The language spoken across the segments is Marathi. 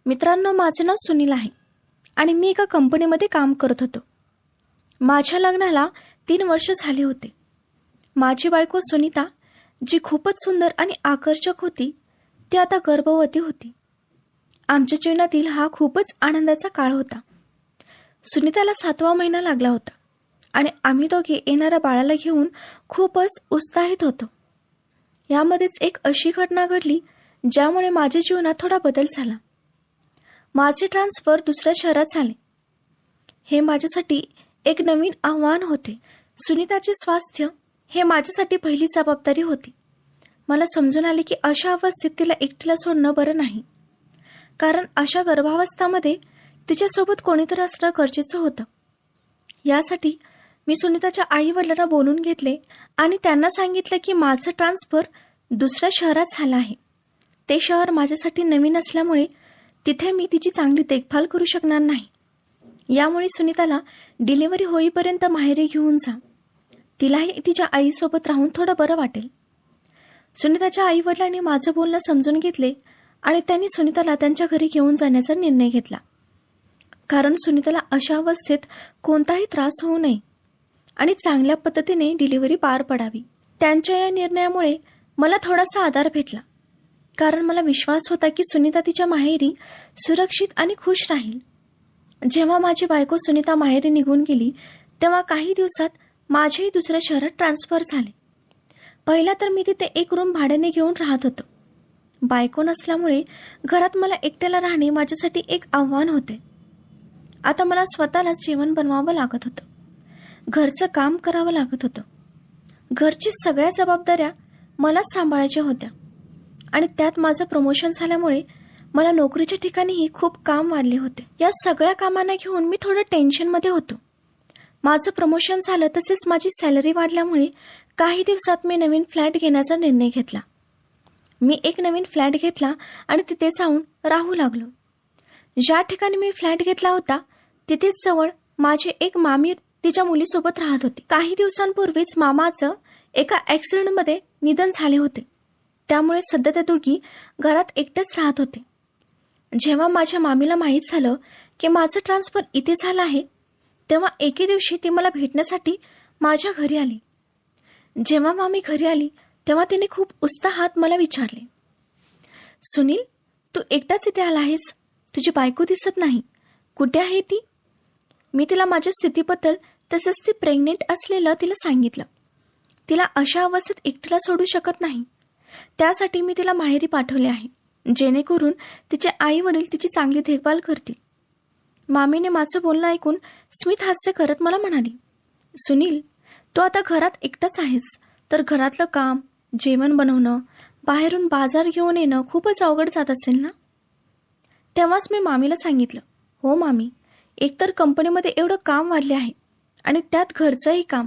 मित्रांनो, माझे नाव सुनील आहे आणि मी एका कंपनीमध्ये काम करत होतो. माझ्या लग्नाला 3 वर्ष झाले होते. माझी बायको सुनीता, जी खूपच सुंदर आणि आकर्षक होती, ती आता गर्भवती होती. आमच्या जीवनातील हा खूपच आनंदाचा काळ होता. सुनीताला 7वा महिना लागला होता आणि आम्ही दोघे येणाऱ्या बाळाला घेऊन खूपच उत्साहित होतो. यामध्येच एक अशी घटना घडली ज्यामुळे माझ्या जीवनात थोडा बदल झाला. माझे ट्रान्सफर दुसऱ्या शहरात झाले. हे माझ्यासाठी एक नवीन आव्हान होते. सुनीताचे स्वास्थ्य हे माझ्यासाठी पहिली जबाबदारी होती. मला समजून आले की अशा अवस्थेत तिला एकटीला सोडणं बरं नाही, कारण अशा गर्भावस्थामध्ये तिच्यासोबत कोणीतरी असणं गरजेचं होतं. यासाठी मी सुनीताच्या आई वडिलांना बोलून घेतले आणि त्यांना सांगितलं की माझं ट्रान्सफर दुसऱ्या शहरात झालं आहे. ते शहर माझ्यासाठी नवीन असल्यामुळे तिथे मी तिची चांगली देखभाल करू शकणार नाही. यामुळे सुनीताला डिलिव्हरी होईपर्यंत माहेरी घेऊन जा. तिलाही तिच्या आईसोबत राहून थोडं बरं वाटेल. सुनीताच्या आई वडिलांनी माझं बोलणं समजून घेतले आणि त्यांनी सुनीताला त्यांच्या घरी घेऊन जाण्याचा निर्णय घेतला, कारण सुनीताला अशा अवस्थेत कोणताही त्रास होऊ नये आणि चांगल्या पद्धतीने डिलिव्हरी पार पडावी. त्यांच्या या निर्णयामुळे मला थोडासा आधार भेटला, कारण मला विश्वास होता की सुनीता तिच्या माहेरी सुरक्षित आणि खुश राहील. जेव्हा माझी बायको सुनीता माहेरी निघून गेली तेव्हा काही दिवसात माझेही दुसऱ्या शहरात ट्रान्सफर झाले. पहिला तर मी तिथे एक रूम भाड्याने घेऊन राहत होतो. बायको नसल्यामुळे घरात मला एकट्याला राहणे माझ्यासाठी एक आव्हान होते. आता मला स्वतःलाच जेवण बनवावं लागत होतं, घरचं काम करावं लागत होतं. घरची सगळ्या जबाबदाऱ्या मलाच सांभाळायच्या होत्या आणि त्यात माझं प्रमोशन झाल्यामुळे मला नोकरीच्या ठिकाणीही खूप काम वाढले होते. या सगळ्या कामांना घेऊन मी थोडं टेन्शनमध्ये होतो. माझं प्रमोशन झालं तसेच माझी सॅलरी वाढल्यामुळे काही दिवसात मी नवीन फ्लॅट घेण्याचा निर्णय घेतला. मी एक नवीन फ्लॅट घेतला आणि तिथे जाऊन राहू लागलो. ज्या ठिकाणी मी फ्लॅट घेतला होता तिथेच जवळ माझी एक मामी तिच्या मुलीसोबत राहत होती. काही दिवसांपूर्वीच मामाचं एका ॲक्सिडेंटमध्ये निधन झाले होते, त्यामुळे सध्या त्या दोघी घरात एकटेच राहत होते. जेव्हा माझ्या मामीला माहीत झालं की माझं ट्रान्सफर इथे झालं आहे तेव्हा एके दिवशी ती मला भेटण्यासाठी माझ्या घरी आली. जेव्हा मामी घरी आली तेव्हा तिने खूप उत्साहात मला विचारले, सुनील, तू एकटाच इथे आला आहेस? तुझी बायको दिसत नाही, कुठे आहे ती? मी तिला माझ्या स्थितीबद्दल तसेच ती प्रेग्नेंट असलेलं तिला सांगितलं. तिला अशा अवस्थेत एकटीला सोडू शकत नाही, त्यासाठी मी तिला माहेरी पाठवले आहे, जेणेकरून तिचे आई वडील तिची चांगली देखभाल करतील. मामीने माझं बोलणं ऐकून स्मित हास्य करत मला म्हणाली, सुनील, तू आता घरात एकटाच आहेस तर घरातलं काम, जेवण बनवणं, बाहेरून बाजार घेऊन येणं खूपच अवघड जात असेल ना? तेव्हाच मी मामीला सांगितलं, हो मामी, एकतर कंपनीमध्ये एवढं काम वाढले आहे आणि त्यात घरचंही काम,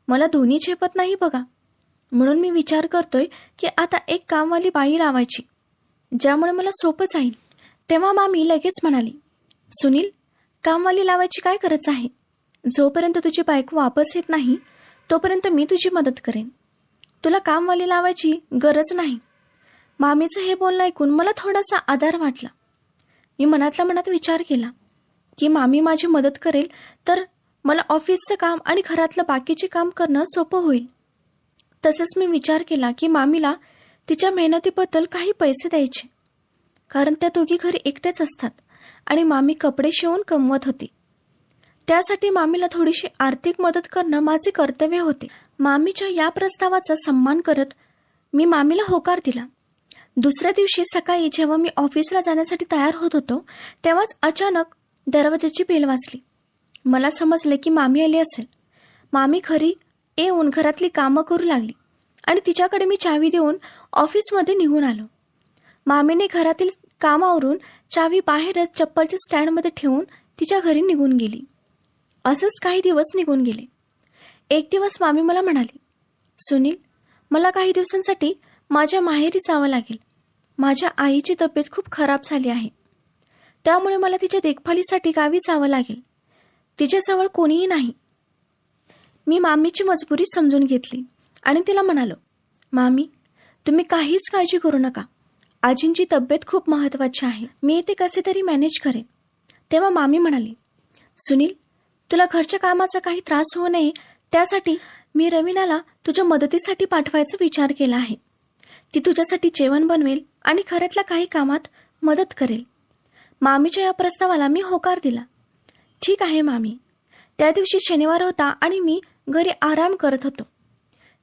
मला दोन्ही झेपत नाही बघा. म्हणून मी विचार करतोय की आता एक कामवाली बाई लावायची, ज्यामुळे मला सोपं जाईल. तेव्हा मामी लगेच म्हणाली, सुनील, कामवाली लावायची काय गरज आहे? जोपर्यंत तुझी बायको वापस येत नाही तोपर्यंत मी तुझी मदत करेन. तुला कामवाली लावायची गरज नाही. मामीचं हे बोलणं ऐकून मला थोडासा आधार वाटला. मी मनातल्या मनात विचार केला की मामी माझी मदत करेल तर मला ऑफिसचं काम आणि घरातलं बाकीचे काम करणं सोपं होईल. तसंच मी विचार केला की मामीला तिच्या मेहनतीबद्दल काही पैसे द्यायचे, कारण त्या दोघी घरी एकटेच असतात आणि मामी कपडे शिवून कमवत होती. त्यासाठी मामीला थोडीशी आर्थिक मदत करणं माझे कर्तव्य होते. मामीच्या या प्रस्तावाचा सन्मान करत मी मामीला होकार दिला. दुसऱ्या दिवशी सकाळी जेव्हा मी ऑफिसला जाण्यासाठी तयार होत होतो तेव्हाच अचानक दरवाजाची बेल वाजली. मला समजले की मामी आली असेल. मामी घरी येऊन घरातली कामं करू लागली आणि तिच्याकडे मी चावी देऊन ऑफिसमध्ये निघून आलो. मामीने घरातील कामावरून चावी बाहेरच चप्पलच्या स्टँडमध्ये ठेवून तिच्या घरी निघून गेली. असंच काही दिवस निघून गेले. एक दिवस मामी मला म्हणाली, सुनील, मला काही दिवसांसाठी माझ्या माहेरी जावं लागेल. माझ्या आईची तब्येत खूप खराब झाली आहे, त्यामुळे मला तिच्या देखभालीसाठी गावी जावं लागेल. तिच्याजवळ कोणीही नाही. मी मामीची मजबुरी समजून घेतली आणि तिला म्हणालो, मामी, तुम्ही काहीच काळजी करू नका. आजींची तब्येत खूप महत्त्वाची आहे. मी ते कसे तरी मॅनेज करेन. तेव्हा मामी म्हणाली, सुनील, तुला घरच्या कामाचा काही त्रास होऊ नये त्यासाठी मी रवीनाला तुझ्या मदतीसाठी पाठवायचा विचार केला आहे. ती तुझ्यासाठी जेवण बनवेल आणि घरातल्या काही कामात मदत करेल. मामीच्या या प्रस्तावाला मी होकार दिला. ठीक आहे मामी. त्या दिवशी शनिवार होता आणि मी घरी आराम करत होतो.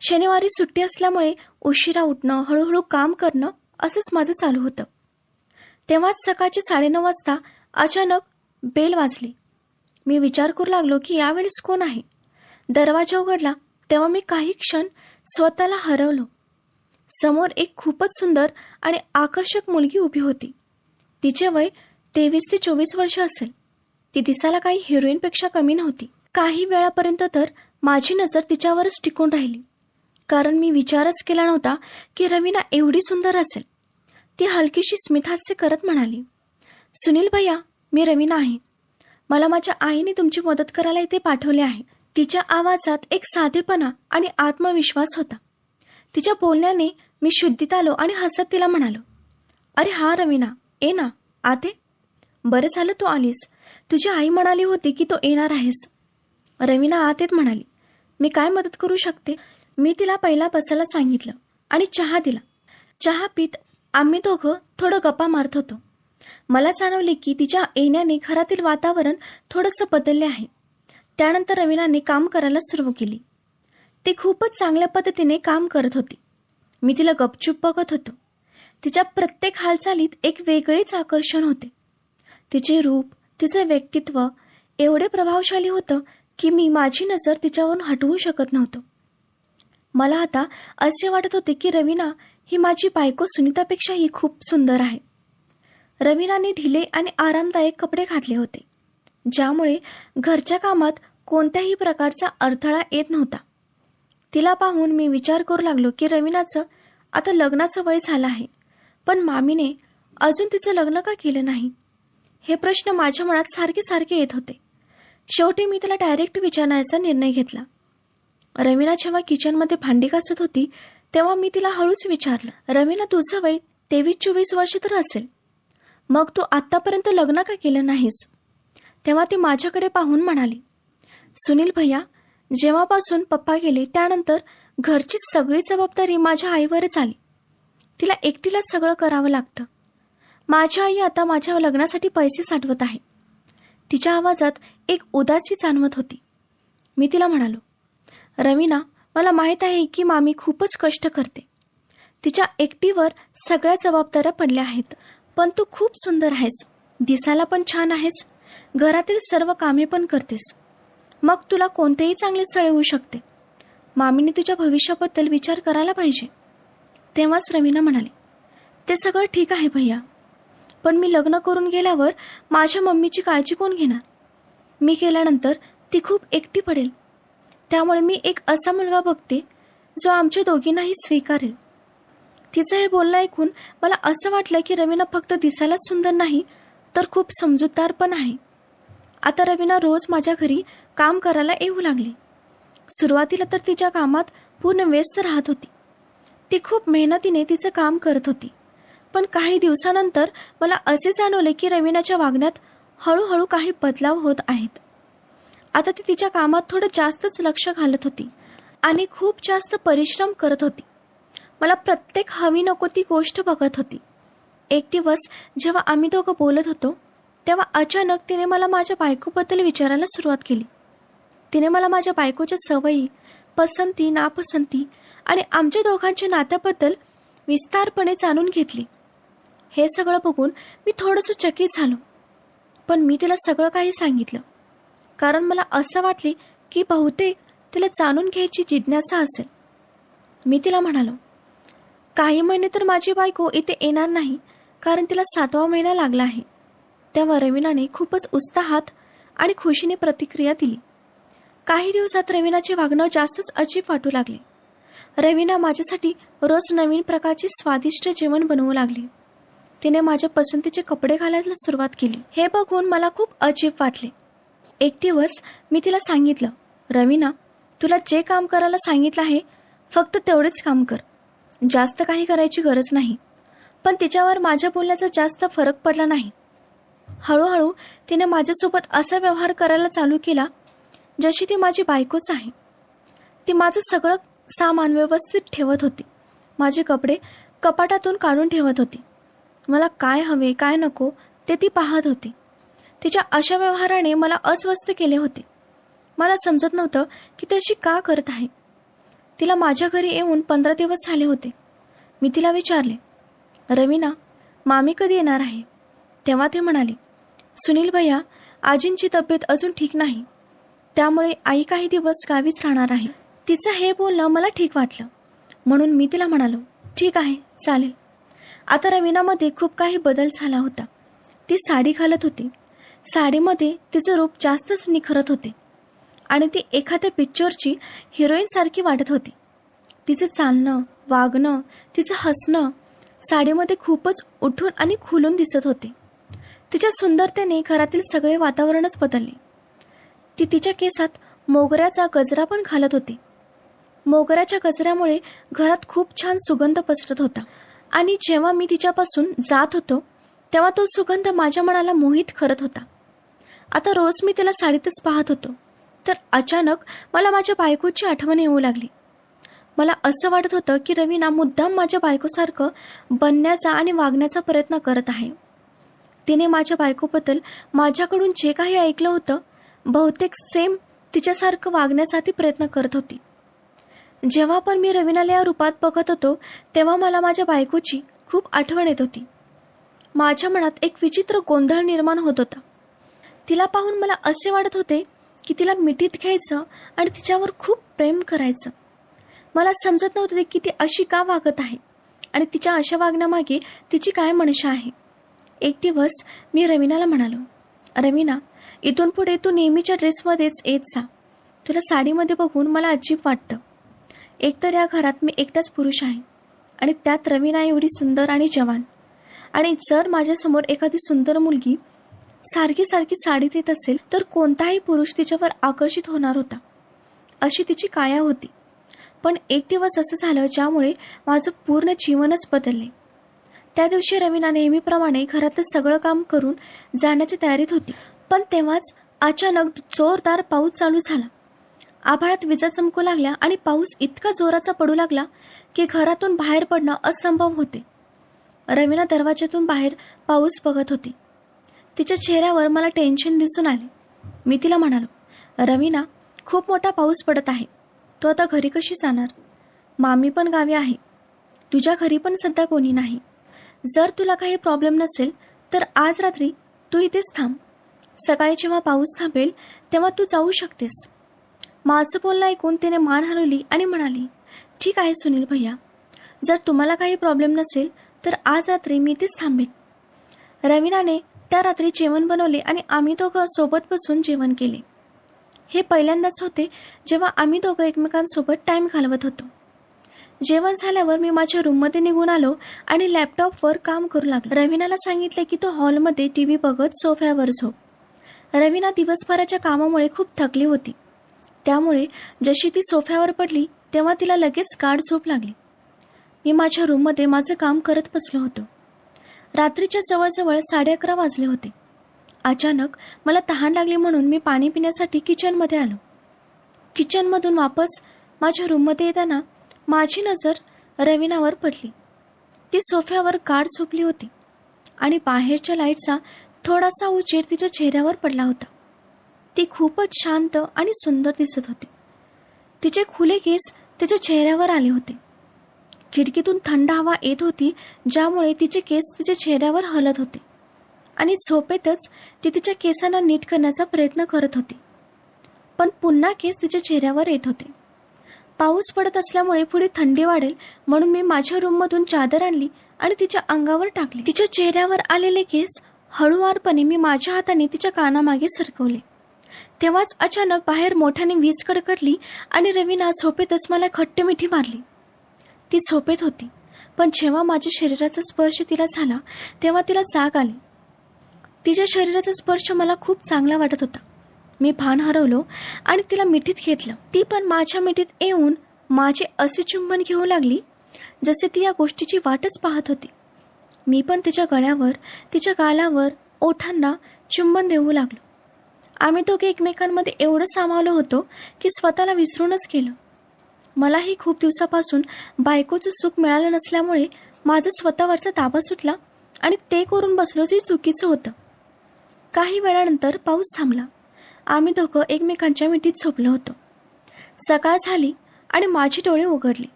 शनिवारी सुट्टी असल्यामुळे उशिरा उठणं, हळूहळू काम करणं असंच माझं चालू होतं. तेव्हाच सकाळचे 9:30 वाजता अचानक बेल वाजली. मी विचार करू लागलो की यावेळेस कोण आहे. दरवाजा उघडला तेव्हा मी काही क्षण स्वतःला हरवलो. समोर एक खूपच सुंदर आणि आकर्षक मुलगी उभी होती. तिचे वय 23 ते 24 वर्ष असेल. ती दिसायला काही हिरोईनपेक्षा कमी नव्हती. काही वेळापर्यंत तर माझी नजर तिच्यावरच टिकून राहिली, कारण मी विचारच केला नव्हता की रवीना एवढी सुंदर असेल. ती हलकीशी स्मितहास्य करत म्हणाली, सुनील भैया, मी रवीना आहे. मला माझ्या आईने तुमची मदत करायला इथे पाठवले आहे. तिच्या आवाजात एक साधेपणा आणि आत्मविश्वास होता. तिच्या बोलण्याने मी शुद्धीत आलो आणि हसत तिला म्हणालो, अरे हा रवीना, ये ना आते. बरं झालं तू आलीस. तुझी आई म्हणाली होती की तू येणार आहेस. रवीना आत येत म्हणाली, मी काय मदत करू शकते. मी तिला पहिला बसायला सांगितलं आणि चहा दिला. चहा पीत आम्ही दोघं थोडं गप्पा मारत होतो. मला जाणवले की तिच्या येण्याने घरातील वातावरण थोडंसं बदलले आहे. त्यानंतर रवीनाने काम करायला सुरू केली. ती खूपच चांगल्या पद्धतीने काम करत होती. मी तिला गपचूप बघत होतो. तिच्या प्रत्येक हालचालीत एक वेगळेच आकर्षण होते. तिचे रूप, तिचे व्यक्तित्व एवढे प्रभावशाली होतं की मी माझी नजर तिच्यावरून हटवू शकत नव्हतो. मला आता असे वाटत होते की रवीना ही माझी बायको सुनीतापेक्षाही खूप सुंदर आहे. रवीनाने ढिले आणि आरामदायक कपडे घातले होते, ज्यामुळे घरच्या कामात कोणत्याही प्रकारचा अडथळा येत नव्हता. तिला पाहून मी विचार करू लागलो की रवीनाचं आता लग्नाचं वय झालं आहे, पण मामीने अजून तिचं लग्न का केलं नाही, हे प्रश्न माझ्या मनात सारखे सारखे येत होते. शेवटी मी तिला डायरेक्ट विचारण्याचा निर्णय घेतला. रवीना जेव्हा किचनमध्ये भांडी घासत होती तेव्हा मी तिला हळूच विचारलं, रवीना, तुझं वय 23-24 वर्ष तर असेल, मग तू आत्तापर्यंत लग्न का केलं नाहीस. तेव्हा ती माझ्याकडे पाहून म्हणाली, सुनील भैया, जेव्हापासून पप्पा गेले त्यानंतर घरची सगळी जबाबदारी माझ्या आईवरच आली. तिला एकटीलाच सगळं करावं लागतं. माझी आई आता माझ्या लग्नासाठी पैसे साठवत आहे. तिच्या आवाजात एक उदासी जाणवत होती. मी तिला म्हणालो, रवीना, मला माहीत आहे की मामी खूपच कष्ट करते. तिच्या एकटीवर सगळ्या जबाबदाऱ्या पडल्या आहेत, पण तू खूप सुंदर आहेस, दिसायला पण छान आहेस, घरातील सर्व कामे पण करतेस. मग तुला कोणतेही चांगले स्थळ येऊ शकते. मामीने तुझ्या भविष्याबद्दल विचार करायला पाहिजे. तेव्हाच रवीना म्हणाली, ते सगळं ठीक आहे भैया, पण मी लग्न करून गेल्यावर माझ्या मम्मीची काळजी कोण घेणार. मी गेल्यानंतर ती खूप एकटी पडेल. त्यामुळे मी एक असा मुलगा बघते जो आमच्या दोघींनाही स्वीकारेल. तिचं हे बोलणं ऐकून मला असं वाटलं की रवीना फक्त दिसायलाच सुंदर नाही तर खूप समजूतदार पण आहे. आता रवीना रोज माझ्या घरी काम करायला येऊ लागली. सुरुवातीला तर तिच्या कामात पूर्ण व्यस्त राहत होती. ती खूप मेहनतीने तिचं काम करत होती. पण काही दिवसानंतर मला असे जाणवले की रवीनाच्या वागण्यात हळूहळू काही बदलाव होत आहेत. आता ती तिच्या कामात थोडं जास्तच लक्ष घालत होती आणि खूप जास्त परिश्रम करत होती. मला प्रत्येक हवी नको ती गोष्ट बघत होती. एक दिवस जेव्हा आम्ही दोघं बोलत होतो तेव्हा अचानक तिने मला माझ्या बायकोबद्दल विचारायला सुरुवात केली. तिने मला माझ्या बायकोच्या सवयी, पसंती, नापसंती आणि आमच्या दोघांच्या नात्याबद्दल विस्तारपणे जाणून घेतली. हे सगळं बघून मी थोडंसं चकित झालो, पण मी तिला सगळं काही सांगितलं, कारण मला असं वाटले की बहुतेक तिला जाणून घ्यायची जिज्ञासा असेल. मी तिला म्हणालो, काही महिने तर माझी बायको इथे येणार नाही, कारण तिला 7वा महिना लागला आहे. तेव्हा रवीनाने खूपच उत्साहात आणि खुशीने प्रतिक्रिया दिली. काही दिवसात रवीनाचे वागणं जास्तच अजीब वाटू लागले. रवीना माझ्यासाठी रोज नवीन प्रकारचे स्वादिष्ट जेवण बनवू लागली. तिने माझ्या पसंतीचे कपडे घालायला सुरुवात केली. हे बघून मला खूप अजीब वाटले. एक दिवस मी तिला सांगितलं, रवीना, तुला जे काम करायला सांगितलं आहे फक्त तेवढेच काम कर, जास्त काही करायची गरज नाही. पण तिच्यावर माझ्या बोलण्याचा जास्त फरक पडला नाही. हळूहळू तिने माझ्यासोबत असा व्यवहार करायला चालू केला जशी ती माझी बायकोच आहे. ती माझं सगळं सामान व्यवस्थित ठेवत होती. माझे कपडे कपाटातून काढून ठेवत होती. मला काय हवे काय नको ते ती पाहत होती. तिच्या अशा व्यवहाराने मला अस्वस्थ केले होते. मला समजत नव्हतं की ती अशी का करत आहे. तिला माझ्या घरी येऊन 15 दिवस झाले होते. मी तिला विचारले, रवीना, मामी कधी येणार आहे? तेव्हा ती म्हणाली, सुनील भैया, आजींची तब्येत अजून ठीक नाही, त्यामुळे आई काही दिवस गावीच राहणार आहे. तिचं हे बोलणं मला ठीक वाटलं, म्हणून मी तिला म्हणालो, ठीक आहे, चालेल. आता रवीनामध्ये खूप काही बदल झाला होता. ती साडी घालत होती. साडीमध्ये तिचं रूप जास्तच निखरत होते आणि ती एखाद्या पिक्चरची हिरोईनसारखी वाटत होती. तिचं चालणं, वागणं, तिचं हसणं साडीमध्ये खूपच उठून आणि खुलून दिसत होते. तिच्या सुंदरतेने घरातील सगळे वातावरणच बदलले. ती तिच्या केसात मोगऱ्याचा गजरा पण घालत होती. मोगऱ्याच्या गजऱ्यामुळे घरात खूप छान सुगंध पसरत होता आणि जेव्हा मी तिच्यापासून जात होतो तेव्हा तो सुगंध माझ्या मनाला मोहित करत होता. आता रोज मी तिला साडीतच पाहत होतो, तर अचानक मला माझ्या बायकोची आठवण येऊ लागली. मला असं वाटत होतं की रवीना मुद्दाम माझ्या बायकोसारखं बनण्याचा आणि वागण्याचा प्रयत्न करत आहे. तिने माझ्या बायकोबद्दल माझ्याकडून जे काही ऐकलं होतं, बहुतेक सेम तिच्यासारखं वागण्याचा ती प्रयत्न करत होती. जेव्हा पण मी रवीनाला या रूपात बघत होतो तेव्हा मला माझ्या बायकोची खूप आठवण येत होती. माझ्या मनात एक विचित्र गोंधळ निर्माण होत होता. तिला पाहून मला असे वाटत होते की तिला मिठीत घ्यायचं आणि तिच्यावर खूप प्रेम करायचं. मला समजत नव्हते की ती अशी का वागत आहे आणि तिच्या अशा वागण्यामागे तिची काय मनशा आहे. एक दिवस मी रवीनाला म्हणालो, रवीना, इथून पुढे तू नेहमीच्या ड्रेसमध्येच येत जा. तुला साडीमध्ये बघून मला अजीब वाटतं. एकतर या घरात मी एकटाच पुरुष आहे आणि त्यात रवीना एवढी सुंदर आणि जवान. आणि जर माझ्यासमोर एखादी सुंदर मुलगी सारखी साडीत येत असेल तर कोणताही पुरुष तिच्यावर आकर्षित होणार होता. अशी तिची काया होती. पण एक दिवस असं झालं ज्यामुळे माझं पूर्ण जीवनच बदलले. त्या दिवशी रवीना नेहमीप्रमाणे घरातलं सगळं काम करून जाण्याच्या तयारीत होती. पण तेव्हाच अचानक जोरदार पाऊस चालू झाला. आभाळात विजा चमकू लागल्या आणि पाऊस इतका जोराचा पडू लागला की घरातून बाहेर पडणं असंभव होते. रवीना दरवाज्यातून बाहेर पाऊस बघत होती. तिच्या चेहऱ्यावर मला टेन्शन दिसून आले. मी तिला म्हणालो, रवीना, खूप मोठा पाऊस पडत आहे. तू आता घरी कशी जाणार? मामी पण गावी आहे. तुझ्या घरी पण सध्या कोणी नाही. जर तुला काही प्रॉब्लेम नसेल तर आज रात्री तू इथेच थांब. सकाळी जेव्हा पाऊस थांबेल तेव्हा तू जाऊ शकतेस. माझं बोलणं ऐकून तिने मान हलवली आणि म्हणाली, ठीक आहे सुनील भैया, जर तुम्हाला काही प्रॉब्लेम नसेल तर आज रात्री मी इथेच थांबेन. रवीनाने त्या रात्री जेवण बनवले आणि आम्ही दोघं सोबत बसून जेवण केले. हे पहिल्यांदाच होते जेव्हा आम्ही दोघं एकमेकांसोबत टाईम घालवत होतो. जेवण झाल्यावर मी माझ्या रूममध्ये निघून आलो आणि लॅपटॉपवर काम करू लागलो. रवीनाला सांगितले की तो हॉलमध्ये टीव्ही बघत सोफ्यावर झोप. रवीना दिवसभराच्या कामामुळे खूप थकली होती. त्यामुळे जशी ती सोफ्यावर पडली तेव्हा तिला लगेच गाढ झोप लागली. मी माझ्या रूममध्ये माझं काम करत बसलो होतो. रात्रीच्या जवळजवळ 11:30 वाजले होते. अचानक मला तहान लागली म्हणून मी पाणी पिण्यासाठी किचनमध्ये आलो. किचनमधून वापस माझ्या रूममध्ये येताना माझी नजर रवीनावर पडली. ती सोफ्यावर गाढ झोपली होती आणि बाहेरच्या लाईटचा थोडासा उजेड तिच्या चेहऱ्यावर पडला होता. ती खूपच शांत आणि सुंदर दिसत होती. तिचे खुले केस तिच्या चेहऱ्यावर आले होते. खिडकीतून थंड हवा येत होती ज्यामुळे तिचे केस तिच्या चेहऱ्यावर हलत होते आणि झोपेतच ती तिच्या केसांना नीट करण्याचा प्रयत्न करत होती. पण पुन्हा केस तिच्या चेहऱ्यावर येत होते. पाऊस पडत असल्यामुळे पुढे थंडी वाढेल म्हणून मी माझ्या रूममधून चादर आणली आणि तिच्या अंगावर टाकली. तिच्या चेहऱ्यावर आलेले केस हळूवारपणे मी माझ्या हाताने तिच्या कानामागे सरकवले. तेव्हाच अचानक बाहेर मोठ्याने वीज कडकडली आणि रवीना झोपेतच मला खट्ट मिठी मारली. ती झोपेत होती, पण जेव्हा माझ्या शरीराचा स्पर्श तिला झाला तेव्हा तिला जाग आली. तिच्या शरीराचा स्पर्श मला खूप चांगला वाटत होता. मी भान हरवलो आणि तिला मिठीत घेतलं. ती पण माझ्या मिठीत येऊन माझे असे चुंबन घेऊ लागली जसे ती या गोष्टीची वाटच पाहत होती. मी पण तिच्या गळ्यावर, तिच्या गालावर, ओठांना चुंबन देऊ लागलो. आम्ही दोघे एकमेकांमध्ये एवढं सामावलो होतो की स्वतःला विसरूनच गेलो. मलाही खूप दिवसापासून बायकोचं सुख मिळालं नसल्यामुळे माझं स्वतःवरचा ताबा सुटला आणि ते करून बसलो जे चुकीचं होतं. काही वेळानंतर पाऊस थांबला. आम्ही दोघं एकमेकांच्या मिठीत झोपलो होतो. सकाळ झाली आणि माझी डोळे उघडली.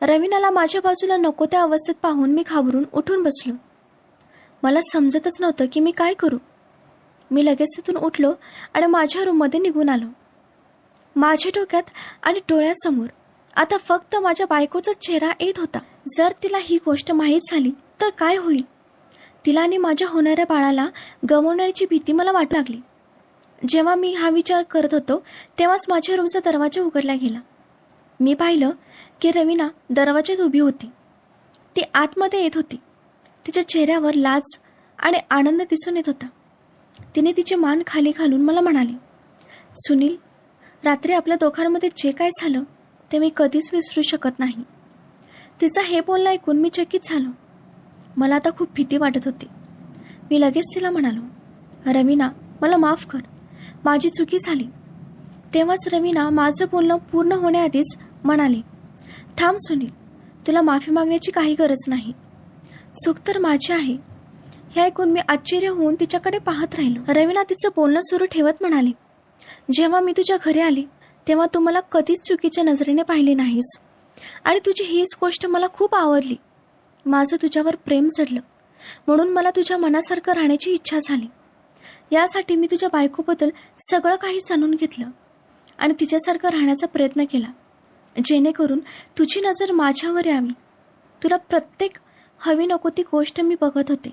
रवीनाला माझ्या बाजूला नको त्या अवस्थेत पाहून मी घाबरून उठून बसलो. मला समजतच नव्हतं की मी काय करू. मी लगेच तिथून उठलो आणि माझ्या रूममध्ये निघून आलो. माझ्या डोक्यात आणि डोळ्यासमोर आता फक्त माझ्या बायकोचा चेहरा येत होता. जर तिला ही गोष्ट माहीत झाली तर काय होईल? तिला आणि माझ्या होणाऱ्या बाळाला गमावण्याची भीती मला वाटू लागली. जेव्हा मी हा विचार करत होतो तेव्हाच माझ्या रूमचा दरवाजा उघडला गेला. मी पाहिलं की रवीना दरवाजात उभी होती. ती आतमध्ये येत होती. तिच्या चेहऱ्यावर लाज आणि आनंद दिसून येत होता. तिने तिची मान खाली घालून मला म्हणाली, सुनील, रात्री आपल्या दोघांमध्ये जे काय झालं ते मी कधीच विसरू शकत नाही. तिचं हे बोलणं ऐकून मी चकित झालो. मला आता खूप भीती वाटत होती. मी लगेच तिला म्हणालो, रवीना, मला माफ कर, माझी चुकी झाली. तेव्हाच रवीना माझं बोलणं पूर्ण होण्याआधीच म्हणाली, थांब सुनील, तुला माफी मागण्याची काही गरज नाही. चूक तर माझी आहे. हे ऐकून मी आश्चर्य होऊन तिच्याकडे पाहत राहिलो. रवीना तिचं बोलणं सुरू ठेवत म्हणाली, जेव्हा मी तुझ्या घरी आली तेव्हा तू मला कधीच चुकीच्या नजरेने पाहिले नाहीस आणि तुझी हीच गोष्ट मला खूप आवडली. माझं तुझ्यावर प्रेम चढलं म्हणून मला तुझ्या मनासारखं राहण्याची इच्छा झाली. यासाठी मी तुझ्या बायकोबद्दल सगळं काही जाणून घेतलं आणि तिच्यासारखं राहण्याचा प्रयत्न केला, जेणेकरून तुझी नजर माझ्यावर यावी. तुला प्रत्येक हवी नको ती गोष्ट मी बघत होते.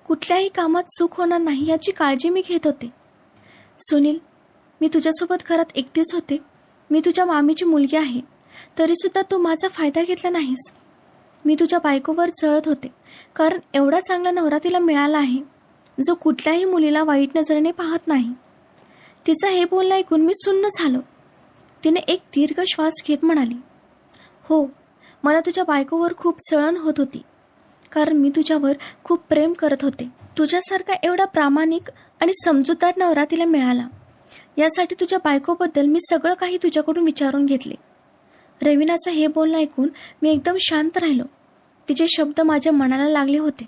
कुठल्याही कामात चूक होणार नाही याची काळजी मी घेत होते. सुनील, मी तुझ्यासोबत घरात एकटीच होते. मी तुझ्या मामीची मुलगी आहे, तरीसुद्धा तू माझा फायदा घेतला नाहीस. मी तुझ्या बायकोवर जळत होते, कारण एवढा चांगला नवरा तिला मिळाला आहे जो कुठल्याही मुलीला वाईट नजरेने पाहत नाही. तिचं हे बोलणं ऐकून मी सुन्न झालो. तिने एक दीर्घ श्वास घेत म्हणाली, हो, मला तुझ्या बायकोवर खूप जळण होत होती, कारण मी तुझ्यावर खूप प्रेम करत होते. तुझ्यासारखा एवढा प्रामाणिक आणि समजूतदार नवरा तिला मिळाला, यासाठी तुझ्या बायकोबद्दल मी सगळं काही तुझ्याकडून विचारून घेतले. रवीनाचं हे बोलणं ऐकून मी एकदम शांत राहिलो. तिचे शब्द माझ्या मनाला लागले होते.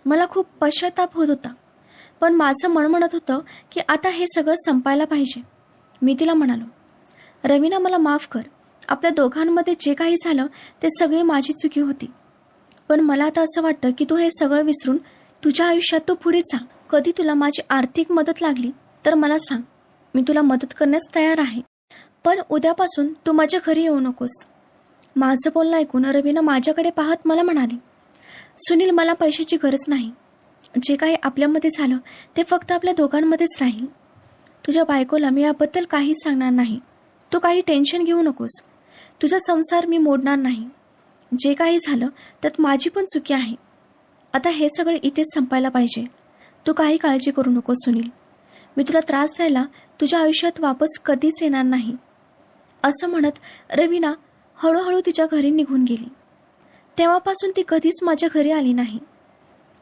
मला खूप पश्चाताप होत होता, पण माझं मन म्हणत होतं की आता हे सगळं संपायला पाहिजे. मी तिला म्हणालो, रवीना, मला माफ कर. आपल्या दोघांमध्ये जे काही झालं ते सगळी माझी चुकी होती. पण मला आता असं वाटतं की तू हे सगळं विसरून तुझ्या आयुष्यात तू पुढे जा. कधी तुला माझी आर्थिक मदत लागली तर मला सांग. मी तुला मदत करण्यास तयार आहे, पण उद्यापासून तू माझ्या घरी येऊ नकोस. माझं बोलणं ऐकून रवीना माझ्याकडे पाहत मला म्हणाली, सुनील, मला पैशाची गरज नाही. जे काही आपल्यामध्ये झालं ते फक्त आपल्या दोघांमध्येच राहील. तुझ्या बायकोला मी याबद्दल काहीच सांगणार नाही. तू काही टेन्शन घेऊ नकोस. तुझा संसार मी मोडणार नाही. जे काही झालं त्यात माझी पण चुकी आहे. आता हे सगळं इथेच संपायला पाहिजे. तू काही काळजी करू नकोस सुनील. मी तुला त्रास द्यायला तुझ्या आयुष्यात वापस कधीच येणार नाही. असं म्हणत रवीना हळूहळू तिच्या घरी निघून गेली. तेव्हापासून ती कधीच माझ्या घरी आली नाही.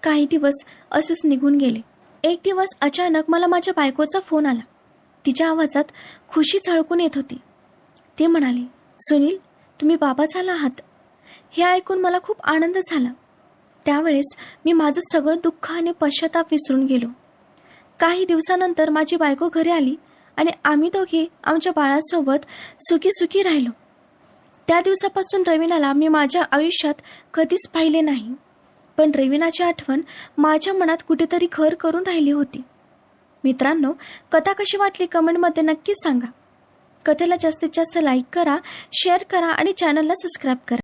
काही दिवस असेच निघून गेले. एक दिवस अचानक मला माझ्या बायकोचा फोन आला. तिच्या आवाजात खुशी झळकून येत होती. ती म्हणाली, सुनील, तुम्ही बाबा झाला आहात. हे ऐकून मला खूप आनंद झाला. त्यावेळेस मी माझं सगळं दुःख आणि पश्चाताप विसरून गेलो. काही दिवसानंतर माझी बायको घरी आली आणि आम्ही दोघे आमच्या बाळासोबत सुखी सुखी राहिलो. त्या दिवसापासून रवीनाला मी माझ्या आयुष्यात कधीच पाहिले नाही, पण रवीनाची आठवण माझ्या मनात कुठेतरी घर करून राहिली होती. मित्रांनो, कथा कशी वाटली कमेंटमध्ये नक्कीच सांगा. कथेला जास्तीत जास्त लाईक करा, शेअर करा आणि चॅनलला सबस्क्राईब करा.